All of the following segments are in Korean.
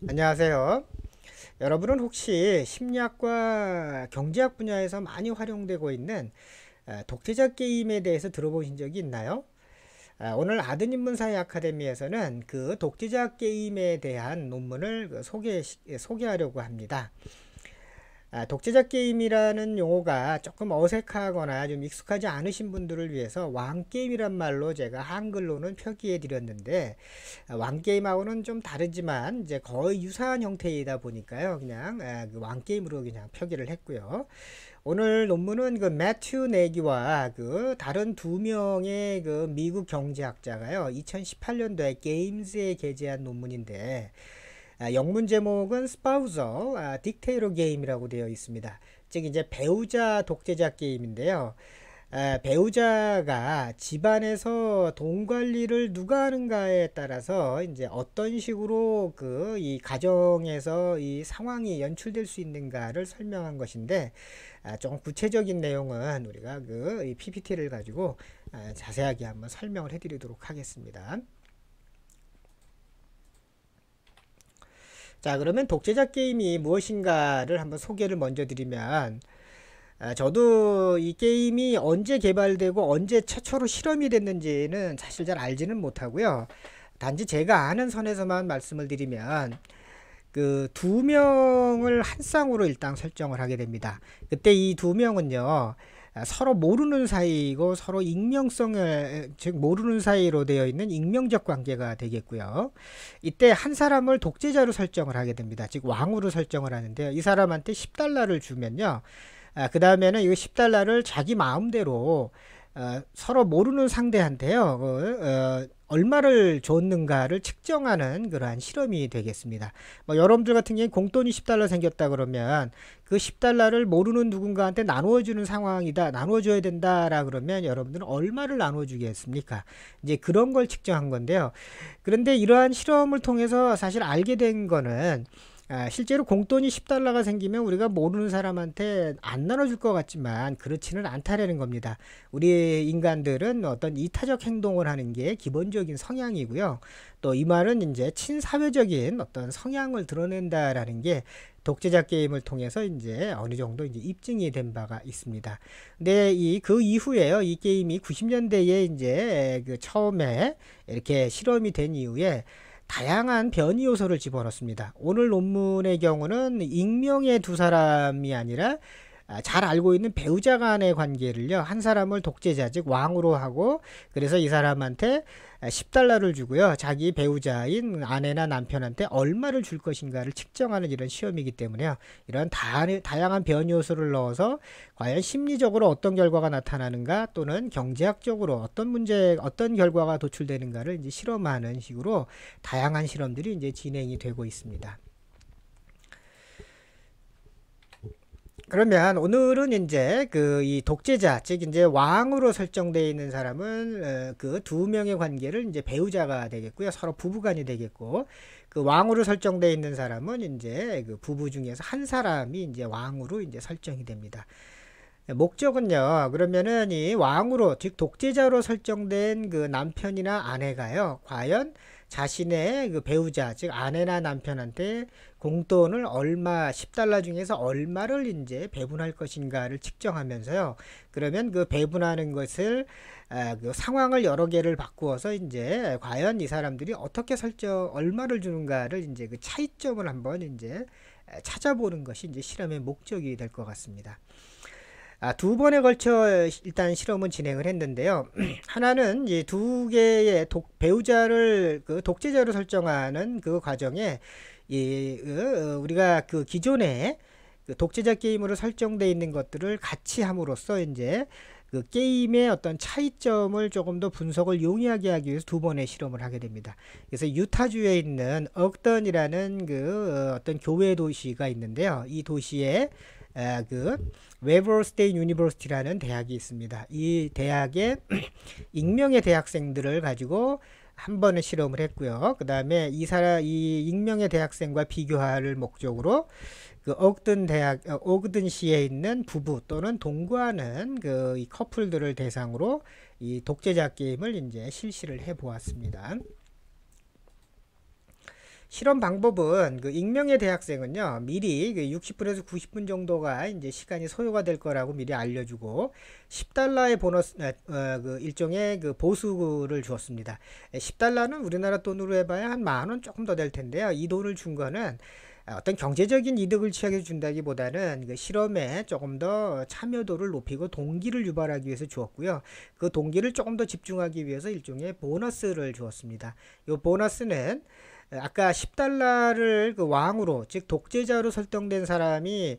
안녕하세요. 여러분은 혹시 심리학과 경제학 분야에서 많이 활용되고 있는 독재자 게임에 대해서 들어보신 적이 있나요? 오늘 아드인문사회 아카데미에서는 그 독재자 게임에 대한 논문을 소개하려고 합니다. 독재자 게임이라는 용어가 조금 어색하거나 좀 익숙하지 않으신 분들을 위해서 왕게임이란 말로 제가 한글로는 표기해 드렸는데, 왕게임하고는 좀 다르지만 이제 거의 유사한 형태이다 보니까요. 그냥 그 왕게임으로 그냥 표기를 했고요. 오늘 논문은 그 매튜 네기와 그 다른 두 명의 그 미국 경제학자가요, 2018년도에 게임즈에 게재한 논문인데, 영문 제목은 스파우저 딕테이터 게임이라고 되어 있습니다. 즉 이제 배우자 독재자 게임인데요. 배우자가 집안에서 돈 관리를 누가 하는가에 따라서 이제 어떤 식으로 그 이 가정에서 이 상황이 연출될 수 있는가를 설명한 것인데, 조금 구체적인 내용은 우리가 그 PPT를 가지고 자세하게 한번 설명을 해드리도록 하겠습니다. 자, 그러면 독재자 게임이 무엇인가를 한번 소개를 먼저 드리면, 저도 이 게임이 언제 개발되고 언제 최초로 실험이 됐는지는 사실 잘 알지는 못하고요. 단지 제가 아는 선에서만 말씀을 드리면, 그 두 명을 한 쌍으로 일단 설정을 하게 됩니다. 그때 이 두 명은요, 서로 모르는 사이이고 서로 익명성을, 즉 모르는 사이로 되어 있는 익명적 관계가 되겠고요. 이때 한 사람을 독재자로 설정을 하게 됩니다. 즉 왕으로 설정을 하는데요. 이 사람한테 10달러를 주면요, 그 다음에는 이 10달러를 자기 마음대로 서로 모르는 상대한테요, 얼마를 줬는가를 측정하는 그러한 실험이 되겠습니다. 뭐 여러분들 같은 경우에 공돈이 10달러 생겼다 그러면 그 10달러를 모르는 누군가한테 나누어주는 상황이다, 나누어줘야 된다라 그러면 여러분들은 얼마를 나누어주겠습니까? 이제 그런 걸 측정한 건데요. 그런데 이러한 실험을 통해서 사실 알게 된 거는, 실제로 공돈이 10달러가 생기면 우리가 모르는 사람한테 안 나눠줄 것 같지만 그렇지는 않다라는 겁니다. 우리 인간들은 어떤 이타적 행동을 하는 게 기본적인 성향이고요. 또 이 말은 이제 친사회적인 어떤 성향을 드러낸다라는 게 독재자 게임을 통해서 이제 어느 정도 이제 입증이 된 바가 있습니다. 근데 그 이후에요, 이 게임이 90년대에 이제 그 처음에 이렇게 실험이 된 이후에 다양한 변이 요소를 집어넣습니다. 오늘 논문의 경우는 익명의 두 사람이 아니라 잘 알고 있는 배우자 간의 관계를요, 한 사람을 독재자, 즉 왕으로 하고, 그래서 이 사람한테 10달러를 주고요, 자기 배우자인 아내나 남편한테 얼마를 줄 것인가를 측정하는 이런 시험이기 때문에요, 이런 다양한 변이 요소를 넣어서 과연 심리적으로 어떤 결과가 나타나는가, 또는 경제학적으로 어떤 결과가 도출되는가를 이제 실험하는 식으로 다양한 실험들이 이제 진행이 되고 있습니다. 그러면 오늘은 이제 그 이 독재자, 즉 이제 왕으로 설정되어 있는 사람은 그 두 명의 관계를 이제 배우자가 되겠고요. 서로 부부간이 되겠고, 그 왕으로 설정되어 있는 사람은 이제 그 부부 중에서 한 사람이 이제 왕으로 이제 설정이 됩니다. 목적은요, 그러면은 이 왕으로, 즉 독재자로 설정된 그 남편이나 아내가요, 과연 자신의 그 배우자, 즉 아내나 남편한테 공돈을 10달러 중에서 얼마를 이제 배분할 것인가를 측정하면서요, 그러면 그 배분하는 것을 그 상황을 여러 개를 바꾸어서 이제 과연 이 사람들이 어떻게 얼마를 주는가를 이제 그 차이점을 한번 이제 찾아보는 것이 이제 실험의 목적이 될 것 같습니다. 두 번에 걸쳐 일단 실험은 진행을 했는데요. 하나는 이 두 개의 배우자를 그 독재자로 설정하는 그 과정에 우리가 그 기존에 그 독재자 게임으로 설정되어 있는 것들을 같이 함으로써 이제 그 게임의 어떤 차이점을 조금 더 분석을 용이하게 하기 위해서 두 번의 실험을 하게 됩니다. 그래서 유타주에 있는 억던이라는 그 어떤 교외 도시가 있는데요. 이 도시에 그 웨버 스테이트 유니버시티라는 대학이 있습니다. 이 대학의 익명의 대학생들을 가지고 한 번의 실험을 했고요. 그 다음에 이 익명의 대학생과 비교할 목적으로 그 오그든시에 있는 부부 또는 동거하는 그 이 커플들을 대상으로 이 독재자 게임을 이제 실시를 해 보았습니다. 실험 방법은 그 익명의 대학생은요, 미리 그 60분에서 90분 정도가 이제 시간이 소요가 될 거라고 미리 알려주고 10달러의 보너스, 그 일종의 그 보수를 주었습니다. 10달러는 우리나라 돈으로 해봐야 한 10,000원 조금 더 될 텐데요. 이 돈을 준 거는 어떤 경제적인 이득을 취하게 준다기보다는 그 실험에 조금 더 참여도를 높이고 동기를 유발하기 위해서 주었고요. 그 동기를 조금 더 집중하기 위해서 일종의 보너스를 주었습니다. 이 보너스는 아까 10달러를 그 왕으로, 즉 독재자로 설정된 사람이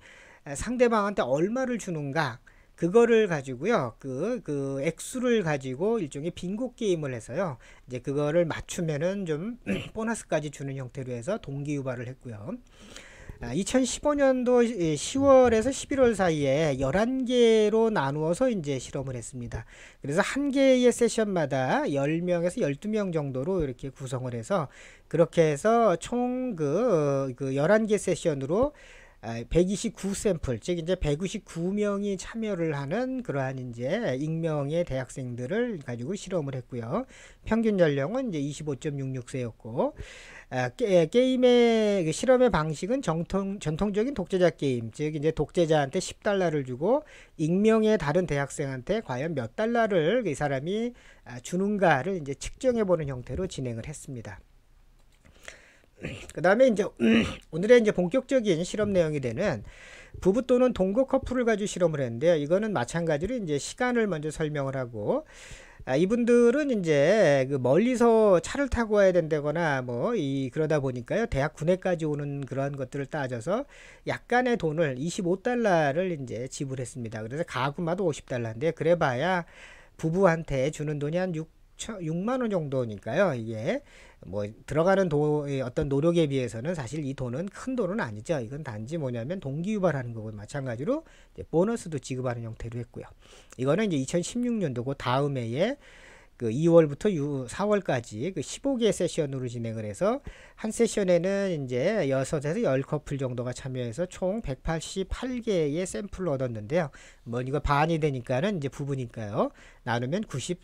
상대방한테 얼마를 주는가, 그거를 가지고요, 그 액수를 가지고 일종의 빙고 게임을 해서요, 이제 그거를 맞추면은 좀 보너스까지 주는 형태로 해서 동기 유발을 했고요. 2015년도 10월에서 11월 사이에 11개로 나누어서 이제 실험을 했습니다. 그래서 한 개의 세션마다 10명에서 12명 정도로 이렇게 구성을 해서 그렇게 해서 총 그 11개 세션으로 129 샘플, 즉 이제 199명이 참여를 하는 그러한 이제 익명의 대학생들을 가지고 실험을 했고요. 평균 연령은 이제 25.66세였고, 게임의 그 실험의 방식은 전통적인 독재자 게임, 즉 이제 독재자한테 10달러를 주고 익명의 다른 대학생한테 과연 몇 달러를 이 사람이 주는가를 이제 측정해 보는 형태로 진행을 했습니다. 그 다음에 이제 오늘의 이제 본격적인 실험 내용이 되는 부부 또는 동거 커플을 가지고 실험을 했는데요. 이거는 마찬가지로 이제 시간을 먼저 설명을 하고, 이분들은 이제 그 멀리서 차를 타고 와야 된다거나 뭐 그러다 보니까요, 대학 구내까지 오는 그런 것들을 따져서 약간의 돈을 25달러를 이제 지불했습니다. 그래서 가구마다 50달러인데 그래봐야 부부한테 주는 돈이 한 6만 원 정도니까요. 이게 뭐 들어가는 어떤 노력에 비해서는 사실 이 돈은 큰 돈은 아니죠. 이건 단지 뭐냐면 동기 유발하는 거고, 마찬가지로 이제 보너스도 지급하는 형태로 했고요. 이거는 이제 2016년도고 다음 해에 그 2월부터 4월까지 그 15개 세션으로 진행을 해서 한 세션에는 이제 6에서 10커플 정도가 참여해서 총 188개의 샘플을 얻었는데요. 뭐 이거 반이 되니까는 이제 부부니까요. 나누면 94까지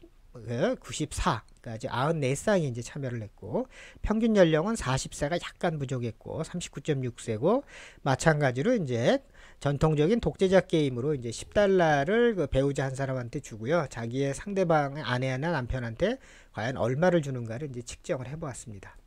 94쌍이 이제 참여를 했고, 평균 연령은 40세가 약간 부족했고 39.6세고, 마찬가지로 이제 전통적인 독재자 게임으로 이제 10달러를 그 배우자 한 사람한테 주고요, 자기의 상대방의 아내나 남편한테 과연 얼마를 주는가를 이제 측정을 해보았습니다.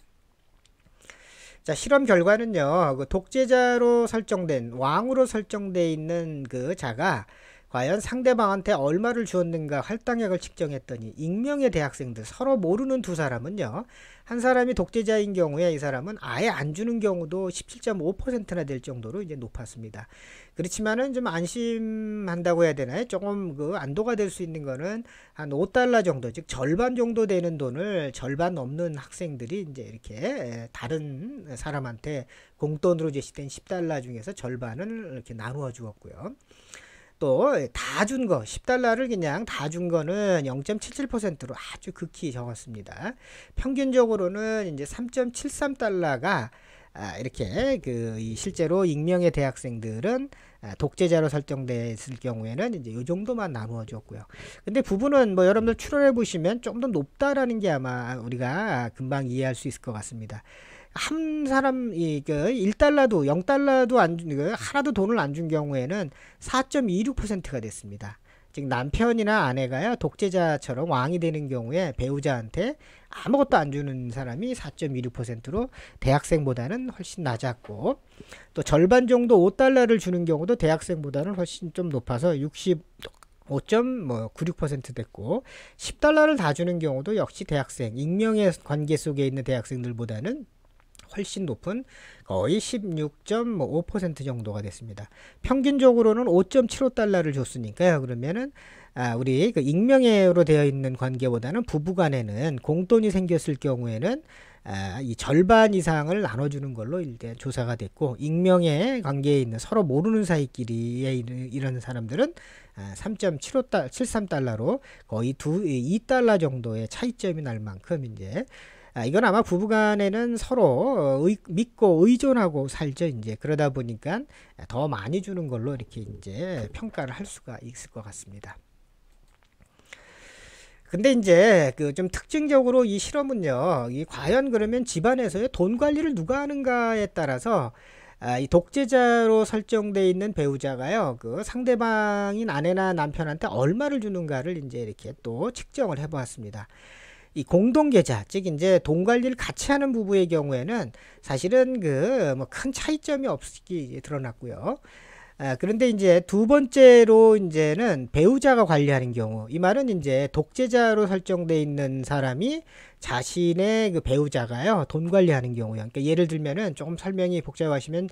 자, 실험 결과는요, 그 독재자로 설정된, 왕으로 설정되어 있는 그 자가 과연 상대방한테 얼마를 주었는가 할당액을 측정했더니 익명의 대학생들, 서로 모르는 두 사람은요, 한 사람이 독재자인 경우에 이 사람은 아예 안 주는 경우도 17.5%나 될 정도로 이제 높았습니다. 그렇지만은 좀 안심한다고 해야 되나요? 조금 그 안도가 될 수 있는 거는 한 5달러 정도, 즉 절반 정도 되는 돈을 절반 넘는 학생들이 이제 이렇게 다른 사람한테 공돈으로 제시된 10달러 중에서 절반을 이렇게 나누어 주었고요. 또 다 준 거, 10달러를 그냥 다 준 거는 0.77%로 아주 극히 적었습니다. 평균적으로는 이제 3.73달러가 이렇게 실제로 익명의 대학생들은 독재자로 설정됐을 경우에는 이제 이 정도만 나누어 줬고요. 근데 부분은 뭐 여러분들 추론해 보시면 좀 더 높다라는 게 아마 우리가 금방 이해할 수 있을 것 같습니다. 한 사람이 1달러도 0달러도 하나도 돈을 안 준 경우에는 4.26%가 됐습니다. 즉 남편이나 아내가요, 독재자처럼 왕이 되는 경우에 배우자한테 아무것도 안 주는 사람이 4.26%로 대학생보다는 훨씬 낮았고, 또 절반 정도 5달러를 주는 경우도 대학생보다는 훨씬 좀 높아서 65.96% 됐고, 10달러를 다 주는 경우도 역시 대학생, 익명의 관계 속에 있는 대학생들보다는 훨씬 높은 거의 16.5% 정도가 됐습니다. 평균적으로는 5.75달러를 줬으니까요. 그러면은 우리 그 익명으로 되어 있는 관계보다는 부부간에는 공돈이 생겼을 경우에는 이 절반 이상을 나눠주는 걸로 일단 조사가 됐고, 익명의 관계에 있는 서로 모르는 사이끼리 이런 사람들은 3.73달러로 거의 2달러 정도의 차이점이 날 만큼 이제 이건 아마 부부간에는 서로 믿고 의존하고 살죠. 이제 그러다 보니까 더 많이 주는 걸로 이렇게 이제 평가를 할 수가 있을 것 같습니다. 근데 이제 그 좀 특징적으로 이 실험은요, 이 과연 그러면 집안에서의 돈 관리를 누가 하는가에 따라서 이 독재자로 설정돼 있는 배우자가요, 그 상대방인 아내나 남편한테 얼마를 주는가를 이제 이렇게 또 측정을 해보았습니다. 이 공동계좌, 즉 이제 돈 관리를 같이 하는 부부의 경우에는 사실은 그 뭐 큰 차이점이 없기 드러났고요. 그런데 이제 두 번째로 이제는 배우자가 관리하는 경우, 이 말은 이제 독재자로 설정돼 있는 사람이 자신의 그 배우자가요, 돈 관리하는 경우요. 그러니까 예를 들면은 조금 설명이 복잡하시면,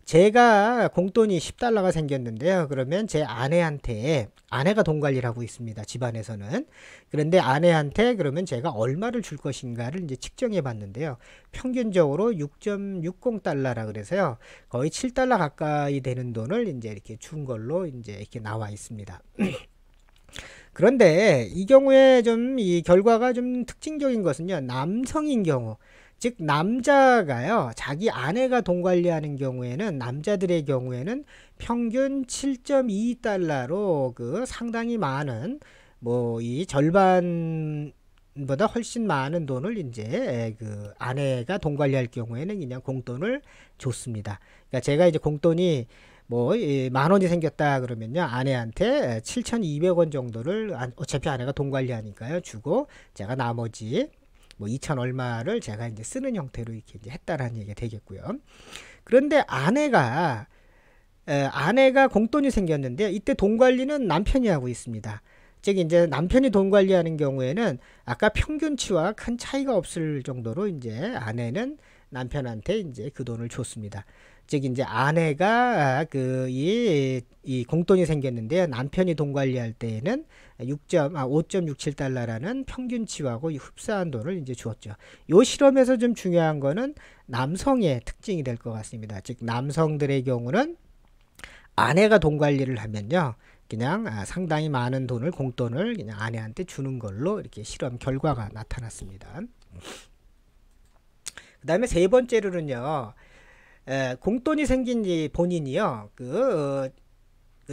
제가 공돈이 10달러가 생겼는데요. 그러면 제 아내한테, 아내가 돈 관리를 하고 있습니다, 집안에서는. 그런데 아내한테 그러면 제가 얼마를 줄 것인가를 이제 측정해 봤는데요. 평균적으로 6.60달러라 그래서요. 거의 7달러 가까이 되는 돈을 이제 이렇게 준 걸로 이제 이렇게 나와 있습니다. 그런데 이 경우에 좀 이 결과가 좀 특징적인 것은요, 남성인 경우, 즉 남자가요, 자기 아내가 돈 관리하는 경우에는, 남자들의 경우에는 평균 7.2달러로 그 상당히 많은, 뭐 이 절반보다 훨씬 많은 돈을 이제 그 아내가 돈 관리할 경우에는 그냥 공돈을 줬습니다. 그러니까 제가 이제 공돈이 뭐 10,000원이 생겼다 그러면요, 아내한테 7,200원 정도를 어차피 아내가 돈 관리하니까요 주고, 제가 나머지 뭐 2,000 얼마를 제가 이제 쓰는 형태로 이렇게 이제 했다라는 얘기가 되겠고요. 그런데 아내가 공돈이 생겼는데, 이때 돈 관리는 남편이 하고 있습니다. 즉 이제 남편이 돈 관리하는 경우에는 아까 평균치와 큰 차이가 없을 정도로 이제 아내는 남편한테 이제 그 돈을 줬습니다. 즉 이제 아내가 이 공돈이 생겼는데요, 남편이 돈 관리할 때에는 5.67달러라는 평균치하고 흡사한 돈을 이제 주었죠. 이 실험에서 좀 중요한 거는 남성의 특징이 될 것 같습니다. 즉 남성들의 경우는 아내가 돈 관리를 하면요, 그냥 상당히 많은 돈을, 공돈을 그냥 아내한테 주는 걸로 이렇게 실험 결과가 나타났습니다. 그 다음에 세 번째로는요, 공돈이 생긴 본인이요,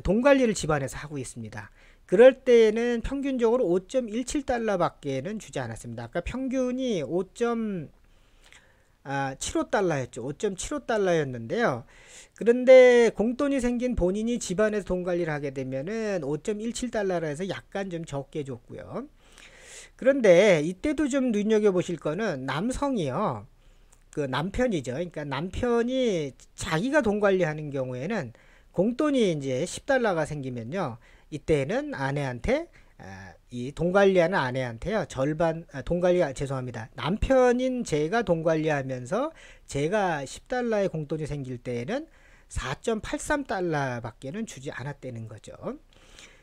돈 관리를 집안에서 하고 있습니다. 그럴 때는 평균적으로 5.17달러 밖에는 주지 않았습니다. 아까 평균이 5.75달러였죠. 5.75달러였는데요. 그런데 공돈이 생긴 본인이 집안에서 돈 관리를 하게 되면은 5.17달러라 해서 약간 좀 적게 줬고요. 그런데 이때도 좀 눈여겨보실 거는, 남성이요, 그 남편이죠. 그러니까 남편이 자기가 돈 관리하는 경우에는 공돈이 이제 10달러가 생기면요, 이때는 아내한테, 이 돈 관리하는 아내한테요, 죄송합니다. 남편인 제가 돈 관리하면서 제가 10달러의 공돈이 생길 때에는 4.83달러 밖에는 주지 않았다는 거죠.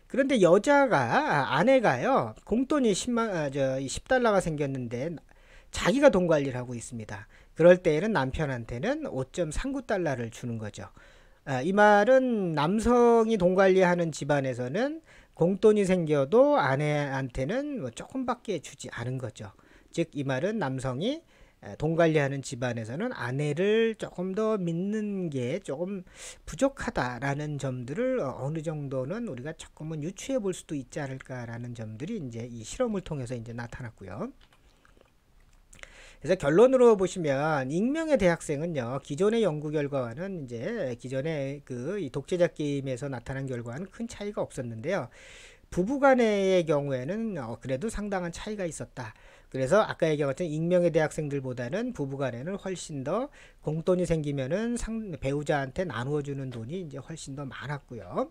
그런데 아내가요, 공돈이 10달러가 생겼는데 자기가 돈 관리를 하고 있습니다. 그럴 때에는 남편한테는 5.39달러를 주는 거죠. 이 말은 남성이 돈 관리하는 집안에서는 공돈이 생겨도 아내한테는 뭐 조금밖에 주지 않은 거죠. 즉 이 말은 남성이 돈 관리하는 집안에서는 아내를 조금 더 믿는 게 조금 부족하다라는 점들을 어느 정도는 우리가 조금은 유추해 볼 수도 있지 않을까라는 점들이 이제 이 실험을 통해서 이제 나타났고요. 그래서 결론으로 보시면, 익명의 대학생은요, 기존의 연구 결과와는 이제 기존의 이 독재자 게임에서 나타난 결과와는 큰 차이가 없었는데요. 부부간의 경우에는 그래도 상당한 차이가 있었다. 그래서 아까 얘기한 것처럼 익명의 대학생들보다는 부부간에는 훨씬 더 공돈이 생기면은 배우자한테 나누어주는 돈이 이제 훨씬 더 많았고요.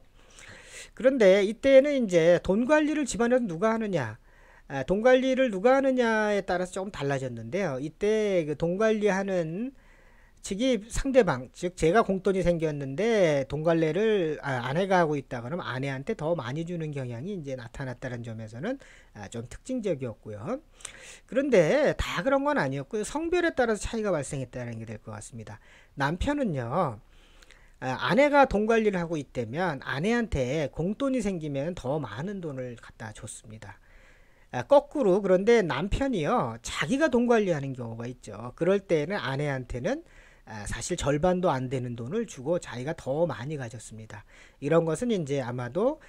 그런데 이때는 이제 돈 관리를 집안에서 누가 하느냐, 돈 관리를 누가 하느냐에 따라서 조금 달라졌는데요. 이때 그 돈 관리하는 측이 상대방, 즉 제가 공돈이 생겼는데 돈 관리를 아내가 하고 있다 그러면 아내한테 더 많이 주는 경향이 이제 나타났다는 점에서는 좀 특징적이었고요. 그런데 다 그런 건 아니었고요. 성별에 따라서 차이가 발생했다는 게 될 것 같습니다. 남편은요, 아내가 돈 관리를 하고 있다면 아내한테 공돈이 생기면 더 많은 돈을 갖다 줬습니다. 거꾸로, 그런데 남편이요, 자기가 돈 관리하는 경우가 있죠. 그럴 때는 아내한테는 사실 절반도 안 되는 돈을 주고 자기가 더 많이 가졌습니다. 이런 것은 이제 아마도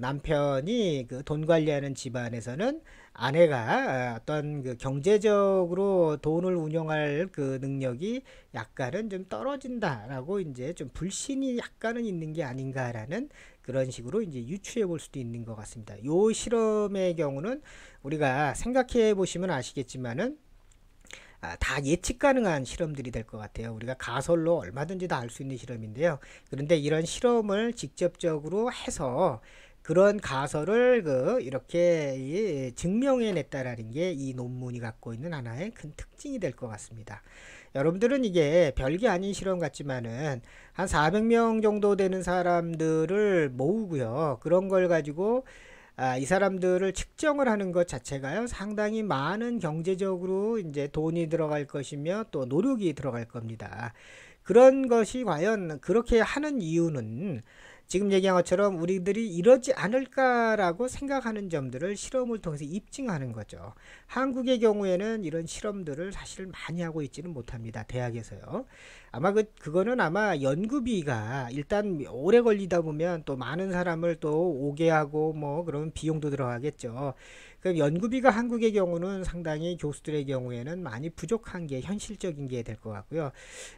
남편이 그 돈 관리하는 집안에서는 아내가 어떤 그 경제적으로 돈을 운영할 그 능력이 약간은 좀 떨어진다라고 이제 좀 불신이 약간은 있는 게 아닌가라는 그런 식으로 이제 유추해 볼 수도 있는 것 같습니다. 요 실험의 경우는 우리가 생각해 보시면 아시겠지만은 다 예측 가능한 실험들이 될 것 같아요. 우리가 가설로 얼마든지 다 알 수 있는 실험인데요. 그런데 이런 실험을 직접적으로 해서 그런 가설을 이렇게 증명해냈다라는 게 이 논문이 갖고 있는 하나의 큰 특징이 될 것 같습니다. 여러분들은 이게 별게 아닌 실험 같지만은 한 400명 정도 되는 사람들을 모으고요. 그런 걸 가지고 이 사람들을 측정을 하는 것 자체가요, 상당히 많은 경제적으로 이제 돈이 들어갈 것이며 또 노력이 들어갈 겁니다. 그런 것이 과연 그렇게 하는 이유는 지금 얘기한 것처럼 우리들이 이러지 않을까라고 생각하는 점들을 실험을 통해서 입증하는 거죠. 한국의 경우에는 이런 실험들을 사실 많이 하고 있지는 못합니다. 대학에서요. 아마 그거는 아마 연구비가 일단 오래 걸리다 보면 또 많은 사람을 또 오게 하고 뭐 그런 비용도 들어가겠죠. 그 연구비가 한국의 경우는 상당히 교수들의 경우에는 많이 부족한 게 현실적인 게 될 것 같고요.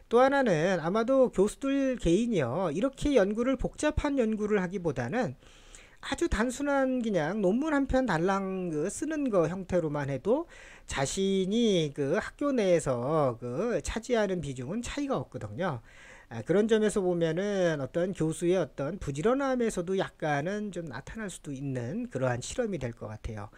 또 하나는 아마도 교수들 개인이요, 이렇게 연구를 복잡한 연구를 하기보다는 아주 단순한 그냥 논문 한 편 달랑 쓰는 거 형태로만 해도 자신이 그 학교 내에서 차지하는 비중은 차이가 없거든요. 그런 점에서 보면은 어떤 교수의 어떤 부지런함에서도 약간은 좀 나타날 수도 있는 그러한 실험이 될 것 같아요.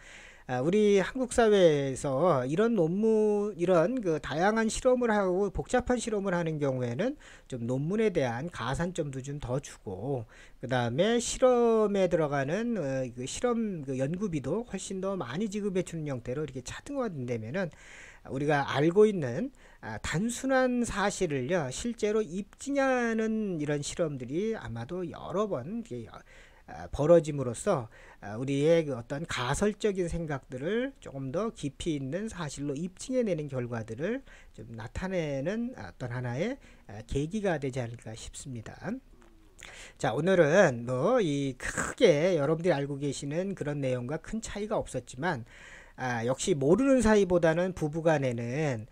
우리 한국 사회에서 이런 논문, 이런 다양한 실험을 하고 복잡한 실험을 하는 경우에는 좀 논문에 대한 가산점도 좀 더 주고, 그 다음에 실험에 들어가는 그 실험 연구비도 훨씬 더 많이 지급해 주는 형태로 이렇게 차등화된다면은 우리가 알고 있는 단순한 사실을요, 실제로 입증하는 이런 실험들이 아마도 여러 번 벌어짐으로써 우리의 어떤 가설적인 생각들을 조금 더 깊이 있는 사실로 입증해내는 결과들을 좀 나타내는 어떤 하나의 계기가 되지 않을까 싶습니다. 자, 오늘은 뭐 이 크게 여러분들이 알고 계시는 그런 내용과 큰 차이가 없었지만, 역시 모르는 사이보다는 부부간에는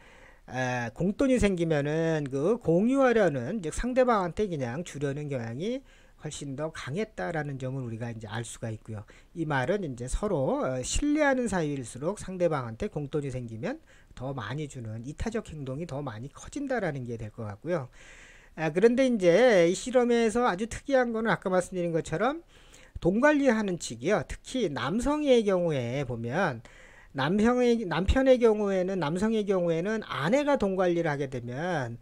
공돈이 생기면은 공유하려는, 즉 상대방한테 그냥 주려는 경향이 훨씬 더 강했다라는 점을 우리가 이제 알 수가 있고요. 이 말은 이제 서로 신뢰하는 사이일수록 상대방한테 공돈이 생기면 더 많이 주는 이타적 행동이 더 많이 커진다라는 게 될 것 같고요. 그런데 이제 이 실험에서 아주 특이한 거는 아까 말씀드린 것처럼 돈 관리하는 측이요. 특히 남성의 경우에 보면 남편의 경우에는, 남성의 경우에는 아내가 돈 관리를 하게 되면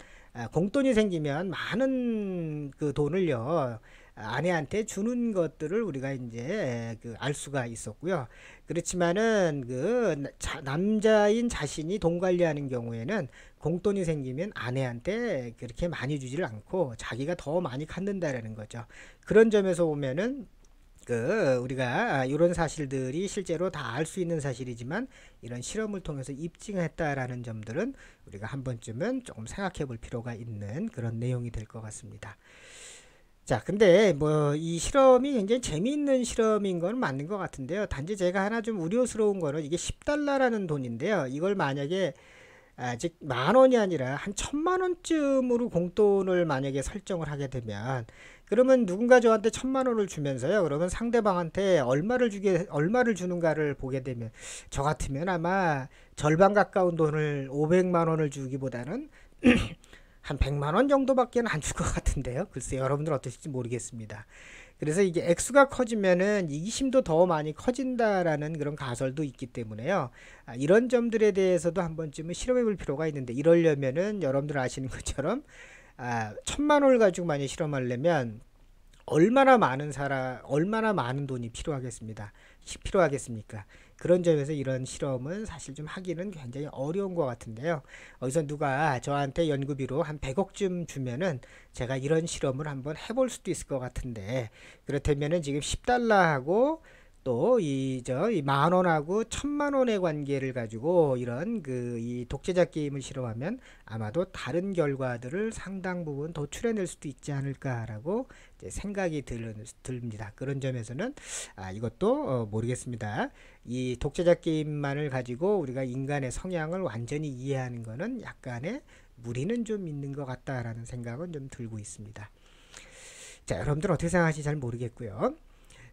공돈이 생기면 많은 그 돈을요, 아내한테 주는 것들을 우리가 이제 알 수가 있었고요. 그렇지만은 남자인 자신이 돈 관리하는 경우에는 공돈이 생기면 아내한테 그렇게 많이 주지를 않고 자기가 더 많이 갖는다라는 거죠. 그런 점에서 보면은 우리가 이런 사실들이 실제로 다 알 수 있는 사실이지만 이런 실험을 통해서 입증했다라는 점들은 우리가 한 번쯤은 조금 생각해 볼 필요가 있는 그런 내용이 될 것 같습니다. 자, 근데 뭐 이 실험이 굉장히 재미있는 실험인 건 맞는 것 같은데요. 단지 제가 하나 좀 우려스러운 거는 이게 10달러라는 돈인데요. 이걸 만약에 즉 10,000원이 아니라 한 1,000,000원쯤으로 공돈을 만약에 설정을 하게 되면, 그러면 누군가 저한테 1,000,000원을 주면서요, 그러면 상대방한테 얼마를 주는가를 보게 되면 저 같으면 아마 절반 가까운 돈을 500만원을 주기보다는 한 100만원 정도밖에 안 줄 것 같은데요. 글쎄 여러분들 어떠실지 모르겠습니다. 그래서 이게 액수가 커지면은 이기심도 더 많이 커진다라는 그런 가설도 있기 때문에요. 이런 점들에 대해서도 한 번쯤은 실험해 볼 필요가 있는데, 이러려면은 여러분들 아시는 것처럼 1,000만원을 가지고 많이 실험하려면 얼마나 많은 돈이 필요하겠습니까? 그런 점에서 이런 실험은 사실 좀 하기는 굉장히 어려운 것 같은데요. 어디서 누가 저한테 연구비로 한 100억쯤 주면은 제가 이런 실험을 한번 해볼 수도 있을 것 같은데, 그렇다면은 지금 10달러하고 또 이 만 원하고 천만 원의 관계를 가지고 이런 이 독재자 게임을 실험하면 아마도 다른 결과들을 상당 부분 도출해낼 수도 있지 않을까라고 이제 생각이 듭니다. 그런 점에서는 이것도 모르겠습니다. 이 독재자 게임만을 가지고 우리가 인간의 성향을 완전히 이해하는 것은 약간의 무리는 좀 있는 것 같다라는 생각은 좀 들고 있습니다. 자, 여러분들 어떻게 생각하실지 잘 모르겠고요.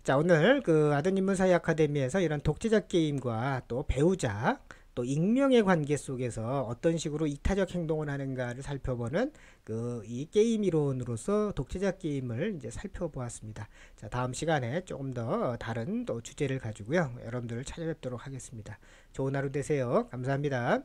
자, 오늘 아드님문사회 아카데미에서 이런 독재자 게임과 또 배우자 또 익명의 관계 속에서 어떤 식으로 이타적 행동을 하는가를 살펴보는 이 게임 이론으로서 독재자 게임을 이제 살펴보았습니다. 자, 다음 시간에 조금 더 다른 또 주제를 가지고요. 여러분들을 찾아뵙도록 하겠습니다. 좋은 하루 되세요. 감사합니다.